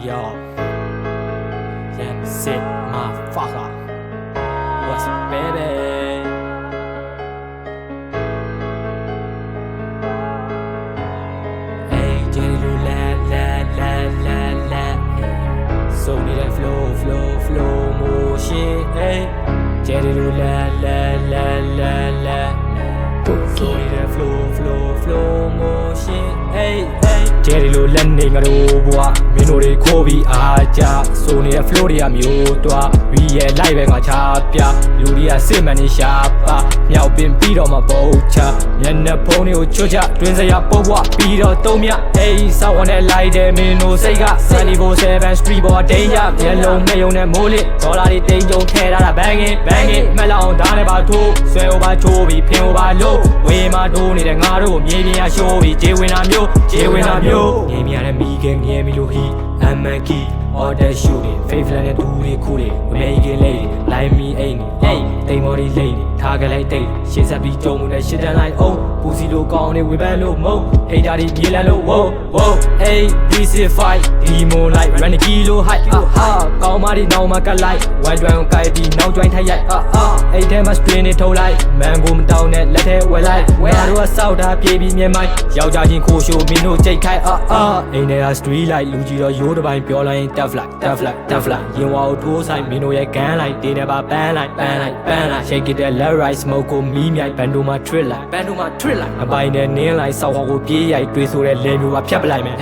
Yo, Yan sit motherfucker. What's up, baby? Hey, Jerry, la. So need a flow motion. Hey, Jerry, la. So need a flow motion. Hey. Jerry လိုလက်နေငါတို့ဘွားမင်းတို့တွေခိုးပြီးအားကြဆိုနေတဲ့ flow တွေကမျိုးတွား we ရဲ့ live ပဲငါချပြလူတွေကစစ်မှန်နေရှာပါမြောက်ပင်ပြီးတော့မှပုတ်ချမျက်နှာဖုံးတွေကိုချွတ်ချတွင်စရာပုတ်ဘွားပြီးတော့သုံးမြအေးစောက်ဝန်းနဲ့လိုက်တယ်မင်းတို့စိတ်က24/7 street ပေါ်ဒိန်းရမျက်လုံးနဲ့ယုံနဲ့မိုးလစ်ဒေါ်လာတွေတိမ်ကြုံထဲထားတာ banging မှတ်လောက်ဒါနဲ့ပါထိုးဆွဲဟိုပါချိုးပြီးဖင်ဟိုပါလို့ဝေးမှာထိုးနေတဲ့ငါတို့မြေပြင်ရရှိုးပြီးဂျေဝင်တာမျိုးငြိမ်းမြတဲ့မိခင်ငြဲမီလို့ဟီအမန်ကီ order shooting faithful နဲ့တူတွေခုတွေဝမေကြီးလေးလိုက်မီအိမ်နေတိမ်မော်ဒီလိမ့်နေထားကြလိုက်တိတ်ရှေ့ဆက်ပြီးကြုံမှုနဲ့ရှစ်တန်းလိုက်အောင်ပူစီလိုကောင်းနေဝေပန်းလို့မုံဟိတ်တာဒီမြေလန်းလို့ wow hey this is fight demo like run kilo high ကောင်းမဒီနောင်မှာကလိုက်ဝိုင်းတွန်းကိုက်ပြီးနောက်ကျွိုင်းထိုက်ရိုက်အဲ့ထဲမှာ string နေထုတ်လိုက်မန်ကိုမတောင်းနဲ့လက်ထဲဝဲလိုက်ဝဲတို့ကစောက်တာပြေးပြီးမြဲမိုင်းယောက်ျားချင်းခိုးရှိုးမင်းတို့ကြိတ်ခိုက်အိမ်ထဲက street light လူကြီးတော့ရိုးတစ်ပိုင်းပြောလိုက်ရင် tough like ရင်ဝါကိုထိုးဆိုင်မင်းတို့ရဲ့ gun လိုက်တင်းနေပါပန်းလိုက် shake it that left right smoke ကိုမီးမြိုက်ဘန်တို့မှာ trip လိုက်အပိုင်နဲ့နင်းလိုက်စောက်ဟောကိုပြေးရိုက်တွေးဆိုတဲ့လေမျိုးပါဖြတ်ပလိုက်မယ်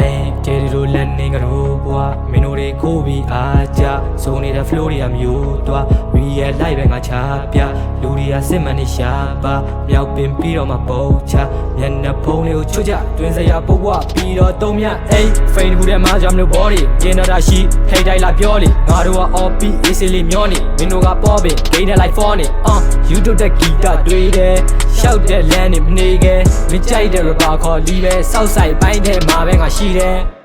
ဂျယ်ဒီတို့လက်နေကြတော့ဘွားမင်းတို့တွေခိုးပြီးအားကြစုံနေတဲ့ flow တွေကမျိုးတွား we ရဲ့ live ပဲငါချပြလူတွေကစစ်မှန်နေရှာပါမြောက်ပင်ပြီးတော့မှပုတ်ချမျက်နှာဖုံးလေးကိုချွတ်ချတွင်စရာပုတ်ဘွားပြီးတော့သုံးမြဖိန်ကူတဲ့မားကြောင်မျိုး body ကျင်းတာရှိထိတ်တိုက်လာပြောလေငါတို့က OP easy လေးမျောနေမင်းတို့ကပေါ်ပင်ဂိမ်းနဲ့လိုက် phone နေ you do the guitar တွေ့တယ်ရှောက်တဲ့လမ်းနေမနေခဲ့မကြိုက်တဲ့ rapper ခေါ်လီပဲစောက်ဆိုင်ပိုင်းထဲမှာပဲငါရှိတယ်